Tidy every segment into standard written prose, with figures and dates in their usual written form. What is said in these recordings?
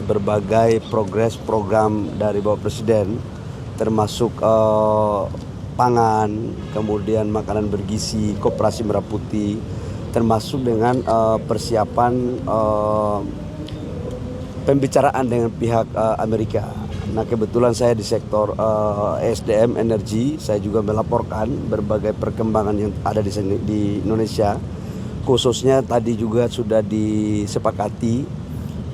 berbagai progres program dari Bapak Presiden, termasuk pangan, kemudian makanan bergizi, koperasi merah putih, termasuk dengan persiapan pembicaraan dengan pihak Amerika. Nah, kebetulan saya di sektor ESDM energi, saya juga melaporkan berbagai perkembangan yang ada di Indonesia. Khususnya tadi juga sudah disepakati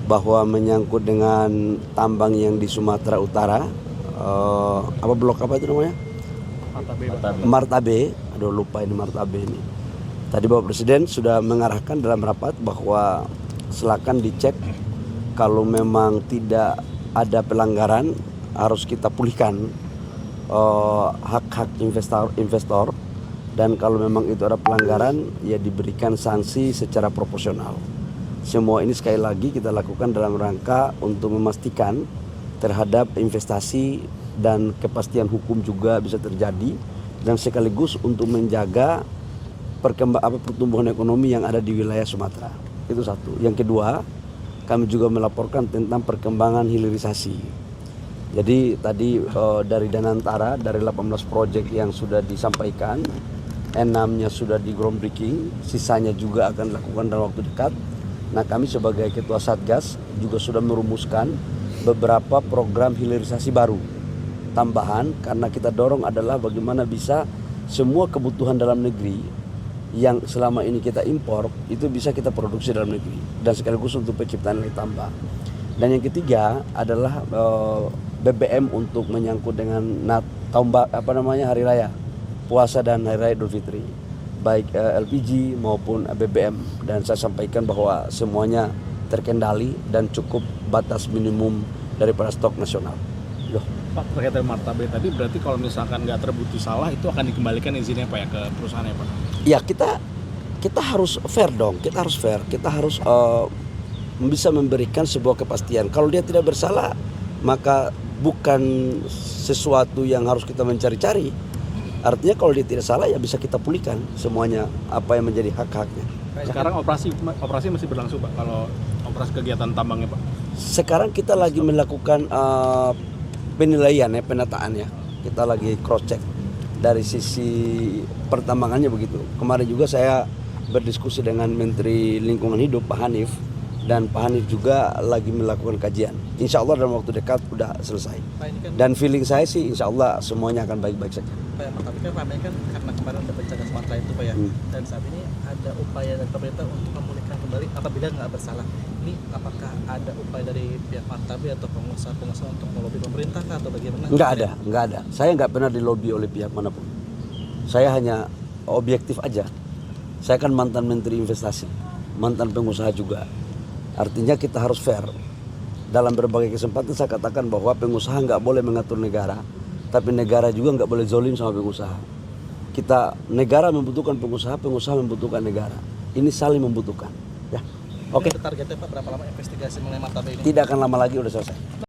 bahwa menyangkut dengan tambang yang di Sumatera Utara, blok apa itu namanya? Martabe. Aduh, lupa ini Martabe ini. Tadi Bapak Presiden sudah mengarahkan dalam rapat bahwa silakan dicek, kalau memang tidak ada pelanggaran harus kita pulihkan hak-hak investor, dan kalau memang itu ada pelanggaran ya diberikan sanksi secara proporsional. Semua ini sekali lagi kita lakukan dalam rangka untuk memastikan terhadap investasi dan kepastian hukum juga bisa terjadi, dan sekaligus untuk menjaga pertumbuhan ekonomi yang ada di wilayah Sumatera. Itu satu. Yang kedua, kami juga melaporkan tentang perkembangan hilirisasi. Jadi tadi dari Danantara, dari 18 proyek yang sudah disampaikan, 6-nya sudah di groundbreaking, sisanya juga akan dilakukan dalam waktu dekat. Nah, kami sebagai Ketua Satgas juga sudah merumuskan beberapa program hilirisasi baru tambahan, karena kita dorong adalah bagaimana bisa semua kebutuhan dalam negeri yang selama ini kita impor itu bisa kita produksi dalam negeri, dan sekaligus untuk penciptaan nilai tambah. Dan yang ketiga adalah BBM untuk menyangkut dengan hari raya puasa dan hari raya Idul Fitri, baik LPG maupun BBM, dan saya sampaikan bahwa semuanya terkendali dan cukup batas minimum daripada stok nasional. Pak, terkait dengan Martabe tadi, berarti kalau misalkan nggak terbukti salah itu akan dikembalikan izinnya Pak ya ke perusahaannya Pak? Ya, kita harus fair dong, kita harus bisa memberikan sebuah kepastian. Kalau dia tidak bersalah, maka bukan sesuatu yang harus kita mencari-cari. Artinya kalau dia tidak salah ya bisa kita pulihkan semuanya apa yang menjadi hak-haknya. Sekarang operasi masih berlangsung Pak, kalau operasi kegiatan tambangnya Pak? Sekarang kita lagi melakukan penilaian ya, penataan ya. Kita lagi cross check dari sisi pertambangannya begitu. Kemarin juga saya berdiskusi dengan Menteri Lingkungan Hidup Pak Hanif, dan Pak Hanif juga lagi melakukan kajian. Insya Allah dalam waktu dekat udah selesai. Dan feeling saya sih insya Allah semuanya akan baik-baik saja. Pak, tapi kan ramai kan karena kemarin ada bencana Sumatera itu Pak ya, dan saat ini ada upaya dari pemerintah untuk memulihkan kembali apabila nggak bersalah. Ini apakah ada upaya dari pihak Martabe atau pengusaha-pengusaha untuk melobi pemerintah atau bagaimana? Nggak ada. Saya nggak pernah dilobi oleh pihak manapun. Saya hanya objektif aja. Saya kan mantan Menteri Investasi, mantan pengusaha juga. Artinya kita harus fair. Dalam berbagai kesempatan saya katakan bahwa pengusaha nggak boleh mengatur negara, tapi negara juga nggak boleh zolim sama pengusaha. Negara membutuhkan pengusaha, pengusaha membutuhkan negara. Ini saling membutuhkan. Ya, oke. Targetnya Pak berapa lama investigasi mengenai Martabe ini? Tidak akan lama lagi udah selesai.